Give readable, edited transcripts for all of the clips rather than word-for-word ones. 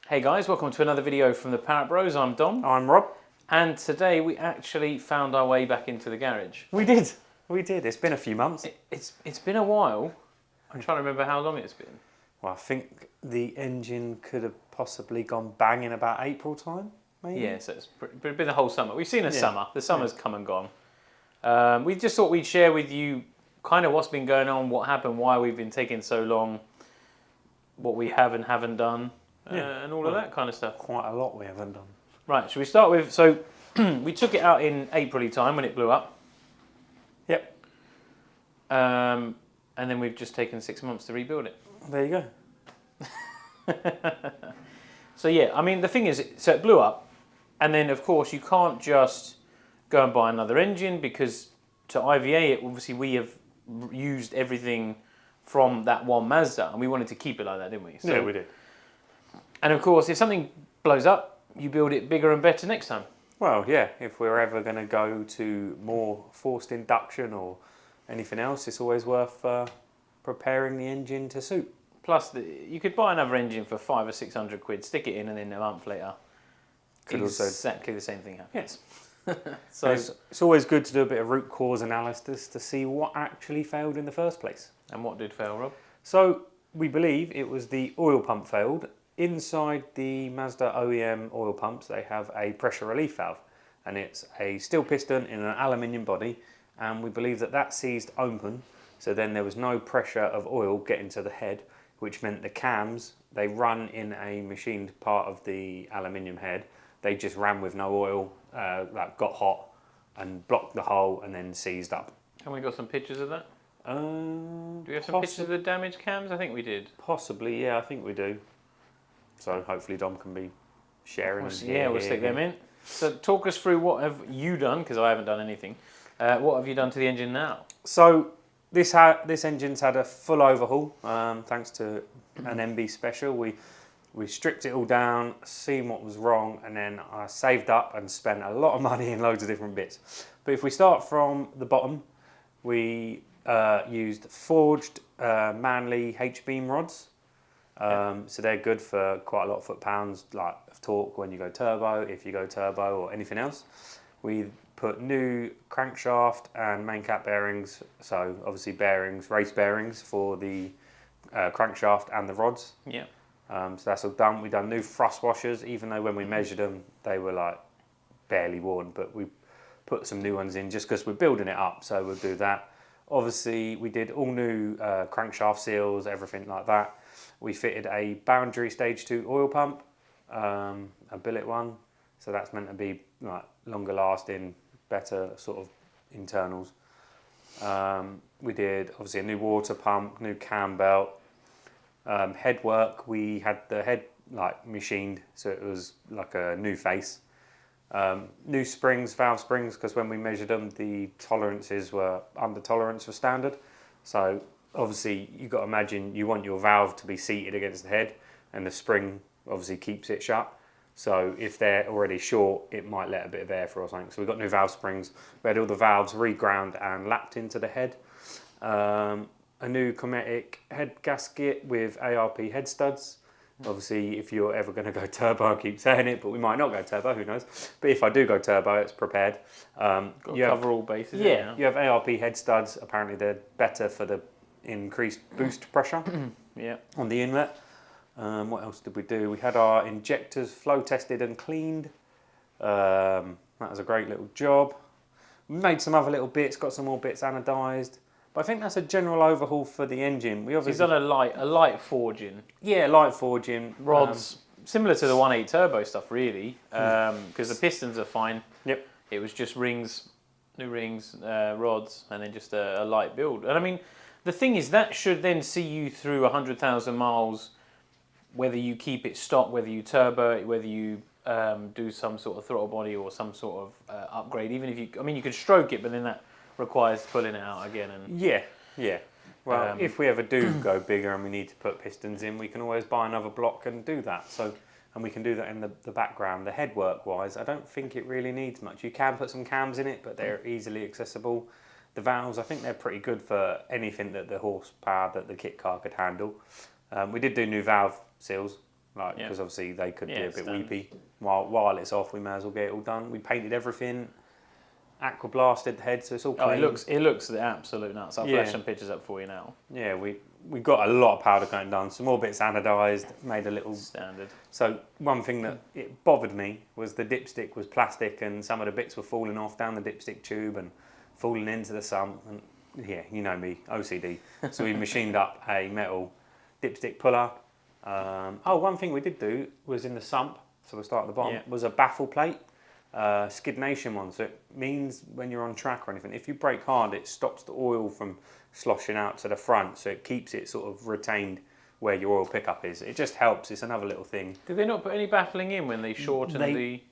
Hey guys, welcome to another video from the Parrott Bros. I'm Dom. I'm Rob. And today we actually found our way back into the garage. We did. It's been a few months. It's been a while. I'm trying to remember how long it's been. Well, I think the engine could have possibly gone bang in about April time, maybe? Yeah, so it's been the whole summer. We've seen a summer. The summer's come and gone. We just thought we'd share with you kind of what's been going on, what happened, why we've been taking so long, what we have and haven't done, and all of that kind of stuff. Quite a lot we haven't done. Right, should we start with, so we took it out in April time when it blew up. Yep. And then we've just taken 6 months to rebuild it. There you go. So yeah, I mean the thing is, so it blew up, and then of course you can't just go and buy another engine because to IVA it, obviously we have used everything from that one Mazda, and we wanted to keep it like that, didn't we? So, yeah, we did. And of course, if something blows up, you build it bigger and better next time. Well, yeah, if we're ever going to go to more forced induction or anything else, it's always worth preparing the engine to suit. Plus, you could buy another engine for 500 or 600 quid, stick it in, and then a month later, exactly the same thing happens. Yes. So it's always good to do a bit of root cause analysis to see what actually failed in the first place. And what did fail, Rob? So we believe it was the oil pump failed. Inside the Mazda OEM oil pumps, they have a pressure relief valve, and it's a steel piston in an aluminium body, and we believe that seized open, so then there was no pressure of oil getting to the head, which meant the cams, they run in a machined part of the aluminium head. They just ran with no oil, that got hot and blocked the hole and then seized up. Have we got some pictures of that? Do we have some pictures of the damaged cams? I think we did. Possibly, yeah, I think we do. So hopefully Dom can be sharing. We'll stick them in. So talk us through what have you done, because I haven't done anything. What have you done to the engine now? So this engine's had a full overhaul, thanks to an MB special. We stripped it all down, seen what was wrong, and then I saved up and spent a lot of money in loads of different bits. But if we start from the bottom, we used forged Manley H-beam rods. So they're good for quite a lot of foot-pounds, like of torque when you go turbo, if you go turbo or anything else. We put new crankshaft and main cap bearings, so obviously bearings, race bearings for the crankshaft and the rods. Yeah. So that's all done. We've done new thrust washers, even though when we measured them, they were like barely worn, but we put some new ones in just because we're building it up, so we'll do that. Obviously, we did all new crankshaft seals, everything like that. We fitted a boundary stage 2 oil pump, a billet one, so that's meant to be like longer lasting, better sort of internals. We did obviously a new water pump, new cam belt. Head work, we had the head like machined, so it was like a new face. New springs, valve springs, because when we measured them, the tolerances were under tolerance for standard. So obviously you've got to imagine you want your valve to be seated against the head, and the spring obviously keeps it shut. So if they're already short, it might let a bit of air through or something. So we got new valve springs. We had all the valves reground and lapped into the head. A new Cometic head gasket with ARP head studs. Obviously, if you're ever going to go turbo, I keep saying it, but we might not go turbo, who knows. But if I do go turbo, it's prepared. Got to cover all bases. Yeah, you have ARP head studs. Apparently, they're better for the increased boost pressure on the inlet. What else did we do? We had our injectors flow tested and cleaned. That was a great little job. We made some other little bits, got some more bits anodised. But I think that's a general overhaul for the engine. We obviously You've done a light forging. Yeah, light forging. Rods, similar to the 1.8 turbo stuff, really, because the pistons are fine. Yep. It was just rings, new rings, rods, and then just a light build. And I mean, the thing is, that should then see you through 100,000 miles, whether you keep it stock, whether you turbo it, whether you do some sort of throttle body or some sort of upgrade. Even if you, I mean, you could stroke it, but then that requires pulling it out again. And yeah. Well, if we ever do go bigger and we need to put pistons in, we can always buy another block and do that. So, and we can do that in the background. The headwork wise, I don't think it really needs much. You can put some cams in it, but they're easily accessible. The valves, I think they're pretty good for anything that the horsepower that the kit car could handle. We did do new valve seals, like Yeah. because obviously they could be Yeah, a bit standard. weepy. While it's off, we may as well get it all done. We painted everything, aqua blasted the head, so it's all Oh, clean. it looks the absolute nuts. I'll Yeah. flash some pictures up for you now. Yeah, we got a lot of powder coating done. Some more bits anodised, made a little. Standard. So one thing that it bothered me was the dipstick was plastic, and some of the bits were falling off down the dipstick tube and falling into the sump. And yeah, you know me, OCD. So we machined up a metal dipstick puller. One thing we did do was in the sump. So we'll start at the bottom. Yeah. Was a baffle plate. Skid Nation one, so it means when you're on track or anything, if you brake hard, it stops the oil from sloshing out to the front, so it keeps it sort of retained where your oil pickup is. It just helps. It's another little thing. Did they not put any baffling in when they shortened the?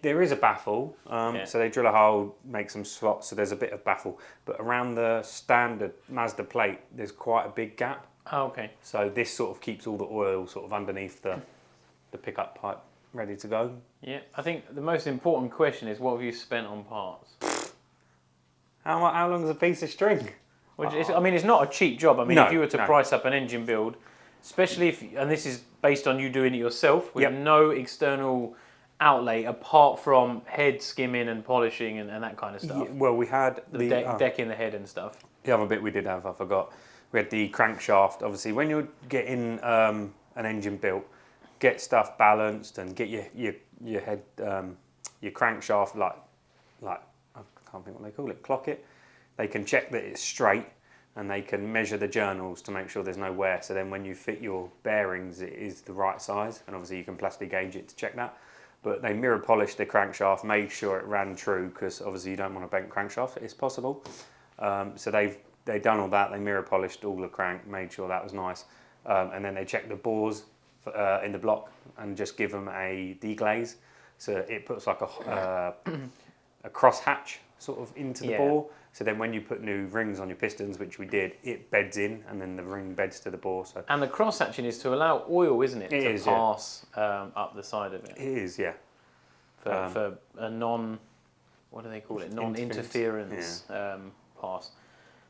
There is a baffle, Yeah. so they drill a hole, make some slots, so there's a bit of baffle, but around the standard Mazda plate, there's quite a big gap. Oh, okay. So this sort of keeps all the oil sort of underneath the pickup pipe, ready to go. Yeah, I think the most important question is what have you spent on parts? How long is a piece of string? Which is, I mean, it's not a cheap job. I mean, No, if you were to no. price up an engine build, especially if, and this is based on you doing it yourself with Yep. no external outlay apart from head skimming and polishing and that kind of stuff. Yeah, well, we had The deck in the head and stuff. the other bit we did have, I forgot. We had the crankshaft. Obviously, when you're getting an engine built, get stuff balanced and get your head your crankshaft like I can't think what they call it. Clock it. They can check that it's straight and they can measure the journals to make sure there's no wear. So then when you fit your bearings, it is the right size, and obviously you can plastic gauge it to check that. But they mirror polished the crankshaft, made sure it ran true, because obviously you don't want a bent crankshaft. It's possible. So they've done all that. They mirror polished all the crank, made sure that was nice, and then they checked the bores in the block and just give them a deglaze. So it puts like a cross hatch sort of into the bore. So then when you put new rings on your pistons, which we did, it beds in and then the ring beds to the bore. So And the cross hatching is to allow oil, isn't it, It to is, yeah. pass up the side of it it is, yeah. for a what do they call it? Non-interference pass.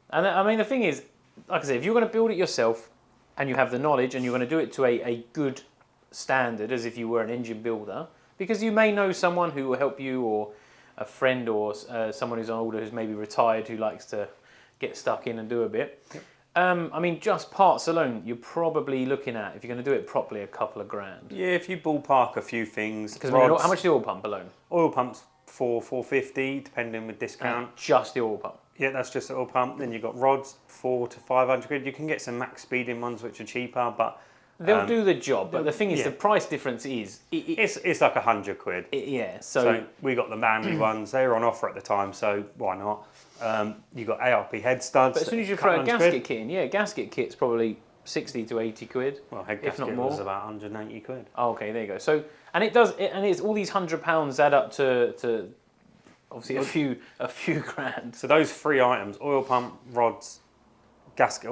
And I mean, the thing is, like I said, if you're going to build it yourself and you have the knowledge and you're going to do it to a good standard as if you were an engine builder, because you may know someone who will help you, or a friend, or someone who's older who's maybe retired who likes to get stuck in and do a bit. Yep. I mean, just parts alone, you're probably looking at, if you're going to do it properly, a couple of grand. Yeah, if you ballpark a few things. Because I mean, how much is the oil pump alone? Oil pumps $450, depending with discount. Just the oil pump. Yeah, that's just the oil pump. Then you've got rods, £400 to £500. You can get some max speeding ones which are cheaper, but They'll do the job, but the thing is, yeah. the price difference is... it's like £100. Yeah, So we got the Manly ones. They were on offer at the time, so why not? You got ARP head studs. But as soon as you throw a gasket kit in, gasket kit's probably 60 to 80 quid. Well, head if not gasket more. was about 180 quid. Oh, okay, there you go. So, and it's all these £100 add up to obviously a few grand. So those three items: oil pump, rods, gasket,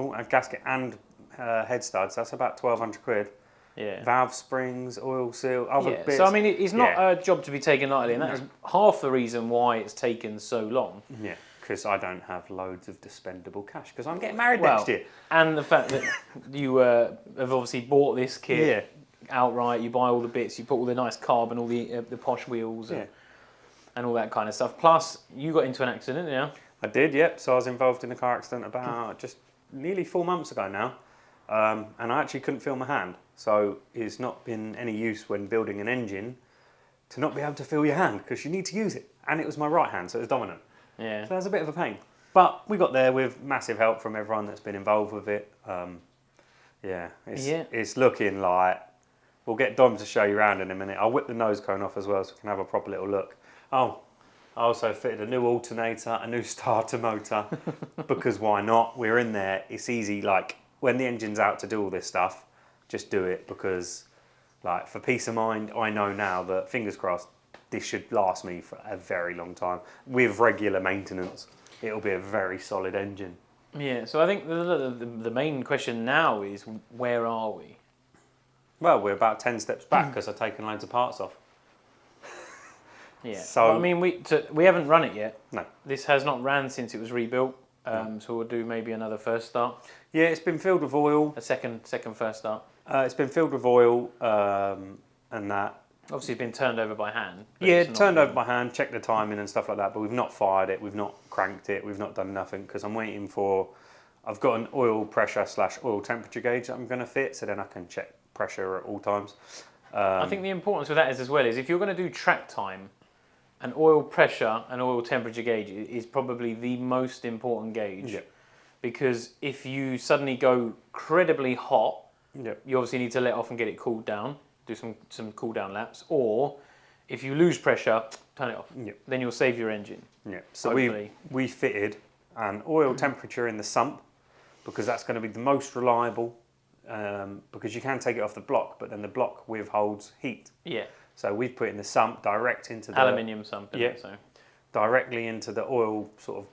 and head studs. That's about 1,200 quid. Yeah. Valve springs, oil seal, other bits. So I mean, it's not a job to be taken lightly, and that's half the reason why it's taken so long. Yeah, because I don't have loads of dispendable cash because I'm getting married next year. And the fact that you have obviously bought this kit outright, you buy all the bits, you put all the nice carbon, all the posh wheels, and all that kind of stuff. Plus, you got into an accident, yeah? I did, yep. So I was involved in a car accident about just nearly 4 months ago now, and I actually couldn't feel my hand. So it's not been any use when building an engine to not be able to feel your hand because you need to use it. And it was my right hand, so it was dominant. Yeah. So that was a bit of a pain. But we got there with massive help from everyone that's been involved with it. It's looking like... We'll get Dom to show you around in a minute. I'll whip the nose cone off as well so we can have a proper little look. Oh, I also fitted a new alternator, a new starter motor, because why not? We're in there. It's easy, like, when the engine's out to do all this stuff, just do it because, like, for peace of mind, I know now that, fingers crossed, this should last me for a very long time. With regular maintenance, it'll be a very solid engine. Yeah, so I think the main question now is, where are we? Well, we're about 10 steps back because I've taken loads of parts off. Yeah. So well, I mean, we haven't run it yet. No. This has not ran since it was rebuilt. So we'll do maybe another first start, Yeah, it's been filled with oil. a second first start. It's been filled with oil and that. Obviously, it's been turned over by hand. but Yeah, it's not turned over been- by hand, checked the timing and stuff like that, but we've not fired it, we've not cranked it, we've not done nothing because I'm waiting for. I've got an oil pressure / oil temperature gauge that I'm going to fit, so then I can check pressure at all times. I think the importance with that is as well is if you're going to do track time, an oil pressure and oil temperature gauge is probably the most important gauge. Yep. Because if you suddenly go incredibly hot, Yep. you obviously need to let off and get it cooled down, do some cool down laps. Or if you lose pressure, turn it off. Yep. Then you'll save your engine. Yeah. So Hopefully. we fitted an oil temperature in the sump because that's going to be the most reliable. Because you can take it off the block, but then the block withholds heat. Yeah. So we've put in the sump direct into the Aluminium sump. Yeah. So directly into the oil sort of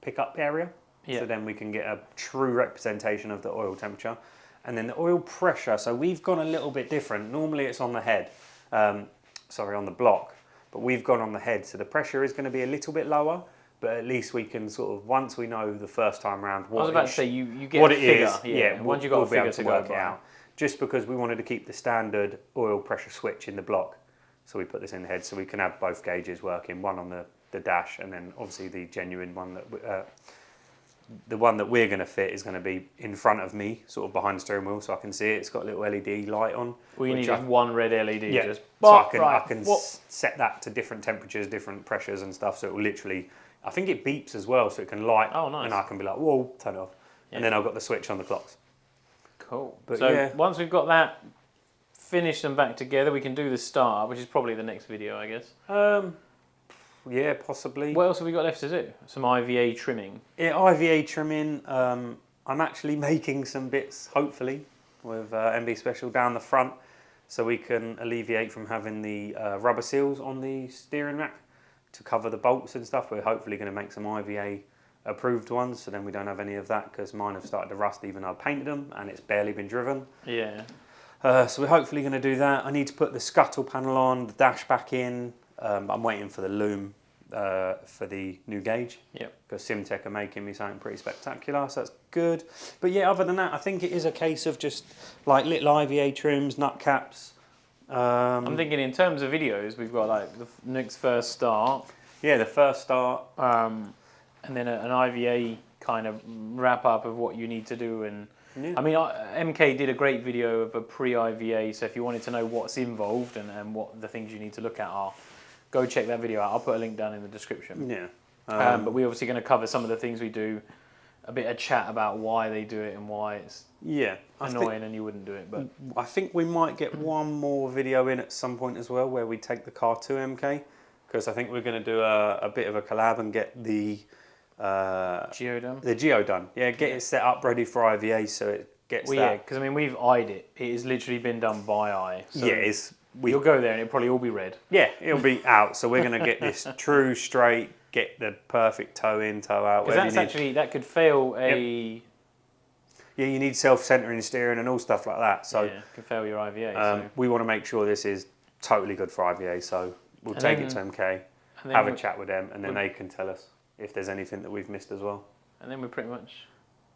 pickup area. Yeah. So then we can get a true representation of the oil temperature. And then the oil pressure, so we've gone a little bit different. Normally it's on the head, on the block, but we've gone on the head. So the pressure is going to be a little bit lower, but at least we can sort of, once we know the first time round I was about to say you get what a it figure. is, Yeah. Once you've got we'll a be able figure to to work go it by. out. Just because we wanted to keep the standard oil pressure switch in the block. So we put this in the head so we can have both gauges working, one on the dash and then obviously the genuine one that the one that we're going to fit is going to be in front of me, sort of behind the steering wheel, so I can see it. It's got a little LED light on. All you need is one red LED. Yeah, Just so I can, right, I can what? set that to different temperatures, different pressures and stuff. So it will literally, I think it beeps as well, so it can light. Oh, nice. And I can be like, whoa, turn it off. Yeah. And then I've got the switch on the clocks. Cool. But so yeah. once we've got that finished and back together, we can do the start, which is probably the next video, I guess. Yeah, possibly. What else have we got left to do? Some IVA trimming. Yeah, IVA trimming. I'm actually making some bits, hopefully, with MB Special down the front, so we can alleviate from having the rubber seals on the steering rack to cover the bolts and stuff. We're hopefully going to make some IVA approved ones, so then we don't have any of that because mine have started to rust even though I painted them and it's barely been driven. Yeah. So we're hopefully going to do that. I need to put the scuttle panel on, the dash back in. I'm waiting for the loom for the new gauge. Yep. Because Simtech are making me something pretty spectacular, so that's good. But yeah, other than that, I think it is a case of just like little IVA trims, nut caps. I'm thinking in terms of videos, we've got like the next first start, Yeah, the first start. and then an IVA kind of wrap up of what you need to do. And Yeah. I mean, MK did a great video of a pre-IVA, so if you wanted to know what's involved and what the things you need to look at are, go check that video out. I'll put a link down in the description. Yeah. But we're obviously going to cover some of the things we do, a bit of chat about why they do it and why it's Yeah. annoying and you wouldn't do it. But I think we might get one more video in at some point as well where we take the car to MK, because I think we're going to do a bit of a collab and get the Geodome. the Geo done. Yeah, get it set up ready for IVA so it gets Well, yeah, that. because I mean we've eyed it. It has literally been done by eye. So Yeah, it's you'll go there and it'll probably all be red. yeah, it'll be out. So we're going to get this true straight, get the perfect toe in, toe out. Because whatever that's you need. actually that could fail a Yeah, you need self-centering steering and all stuff like that. So yeah, could fail your IVA. So. we want to make sure this is totally good for IVA. So we'll And take then- it to MK, And then have a we- chat with them, and then they can tell us if there's anything that we've missed as well. And then we're pretty much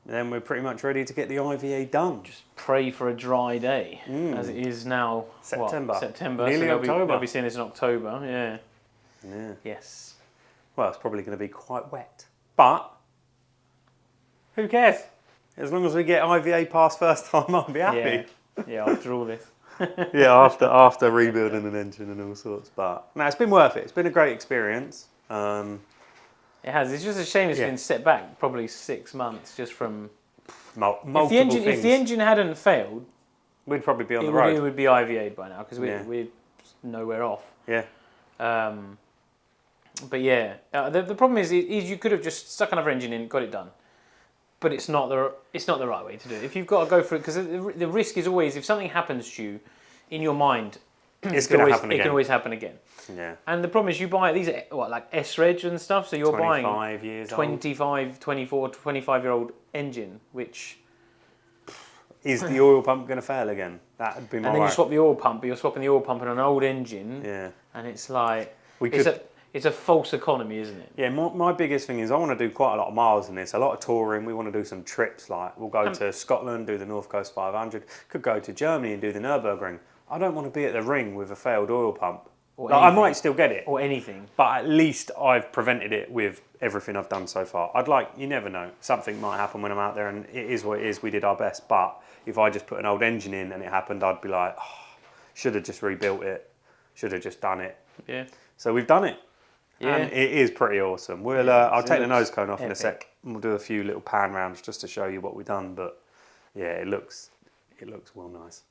And then we're pretty much ready to get the IVA done. pray for a dry day, as it is now. September. What? September. Nearly so October. They'll be seeing this in October. Yeah. Yeah. Yes. Well, it's probably going to be quite wet, but who cares? As long as we get IVA past first time, I'll be happy. Yeah. Yeah. After all this. Yeah, after rebuilding an engine and all sorts. But no, it's been worth it. It's been a great experience. It has. It's just a shame it's Yeah. been set back probably 6 months just from. Multiple If the engine, things. if the engine hadn't failed, We'd probably be on it the would, road. it would be IVA'd by now because Yeah. we're nowhere off. Yeah. But yeah, the problem is you could have just stuck another engine in, got it done. But it's not the right way to do it. If you've got to go for it, because the risk is always if something happens to you, in your mind, It's it going to always- happen It again. can always happen again. Yeah. And the problem is you buy these are what like S-Reg and stuff, so you're buying 25 years old. 25, 24, 25-year-old engine, which Is the oil pump going to fail again? That would be my and then you worry. swap the oil pump, but you're swapping the oil pump in an old engine, Yeah. and it's like We it's could- it's a false economy, isn't it? Yeah, my biggest thing is I want to do quite a lot of miles in this, a lot of touring. We want to do some trips, like we'll go to Scotland, do the North Coast 500, could go to Germany and do the Nürburgring. I don't want to be at the ring with a failed oil pump. Or Like, I anything. might still get it, Or anything. but at least I've prevented it with everything I've done so far. You never know, something might happen when I'm out there, and it is what it is. We did our best, but if I just put an old engine in and it happened, I'd be like, should have just rebuilt it, should have just done it. Yeah. So we've done it. Yeah. And it is pretty awesome. I'll take the nose cone off in a sec, and we'll do a few little pan rounds just to show you what we've done. But yeah, it looks well nice.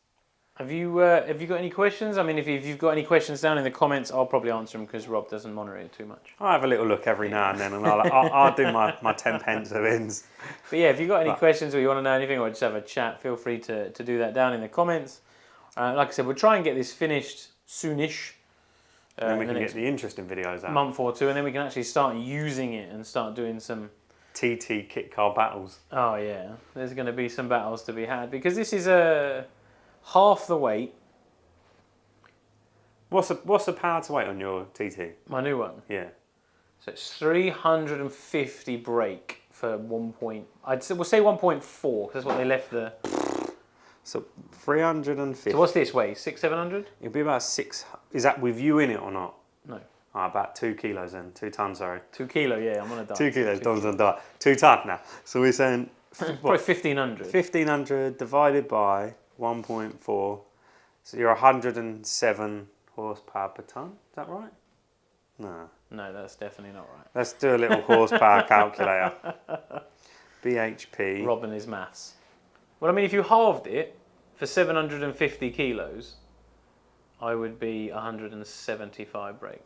Have you got any questions? I mean, if you've got any questions down in the comments, I'll probably answer them because Rob doesn't monitor it too much. I'll have a little look every now and then, and I'll do my 10 pence of ins. But yeah, if you've got any questions or you want to know anything or just have a chat, feel free to do that down in the comments. Like I said, we'll try and get this finished soonish. Then we can get the interesting videos out. Month or two, and then we can actually start using it and start doing some TT kit car battles. Oh yeah, there's going to be some battles to be had because this is half the weight. What's the power to weight on your TT? My new one. Yeah. So it's 350 brake for 1 point. We'll say 1.4 because that's what they left the. So 350. So what's this weigh? 600-700? It'll be about 6. Is that with you in it or not? No. About 2 kilos then. 2 tons, sorry. 2 kilo, yeah. I'm on a diet. 2 kilos, don't die. 2 tons now. So we're saying Probably 1,500. 1,500 divided by 1.4. So you're 107 horsepower per ton. Is that right? No. No, that's definitely not right. Let's do a little horsepower calculator. BHP. Rob and his maths. Well, I mean, if you halved it for 750 kilos, I would be 175 brake.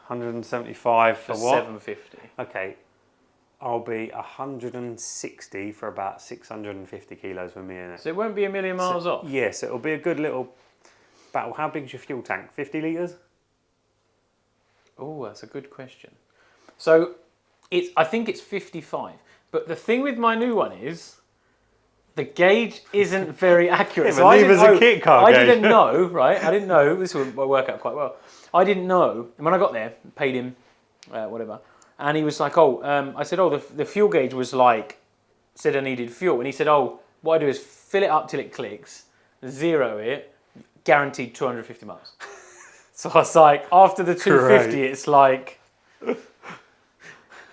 175 for what? 750. Okay. I'll be 160 for about 650 kilos with me in it. So it won't be a million miles off? Yes, it'll be a good little battle. How big's your fuel tank? 50 litres? Oh, that's a good question. So I think it's 55. But the thing with my new one is the gauge isn't very accurate. Yeah, but neither's a kit car I gauge. didn't know, right? I didn't know. This will work out quite well. I didn't know. And when I got there, paid him, whatever. And he was like, I said, the fuel gauge was like, said I needed fuel. And he said, what I do is fill it up till it clicks, zero it, guaranteed 250 miles. So I was like, after the 250, Great. it's like,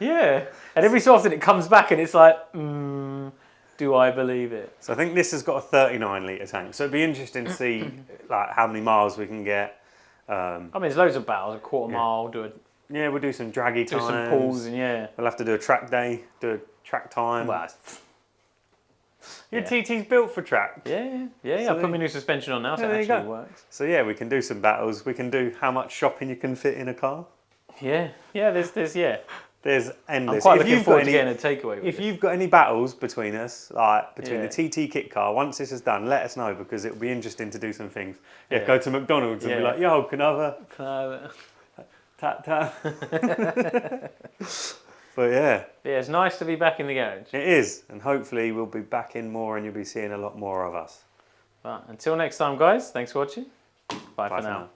yeah. And every so often it comes back and it's like, do I believe it? So I think this has got a 39 litre tank. So it'd be interesting to see like how many miles we can get. I mean, there's loads of battles, a quarter mile, Yeah, we'll do some draggy times. do some pulls and yeah. We'll have to do a track day, do a track time. Well, Your TT's built for track. yeah. So I put my new suspension on now, so there it you go. actually works. So yeah, we can do some battles. We can do how much shopping you can fit in a car. Yeah, there's There's endless. I'm quite If looking you've forward got to any- getting a takeaway with If this. you've got any battles between us, like between Yeah. the TT kit car, once this is done, let us know because it'll be interesting to do some things. Yeah, Yeah. go to McDonald's and be Yeah. like, yo, can I have a Can I have it? tat tat? But yeah, Yeah, it's nice to be back in the garage. it is. And hopefully we'll be back in more and you'll be seeing a lot more of us. But until next time, guys, thanks for watching. Bye for now.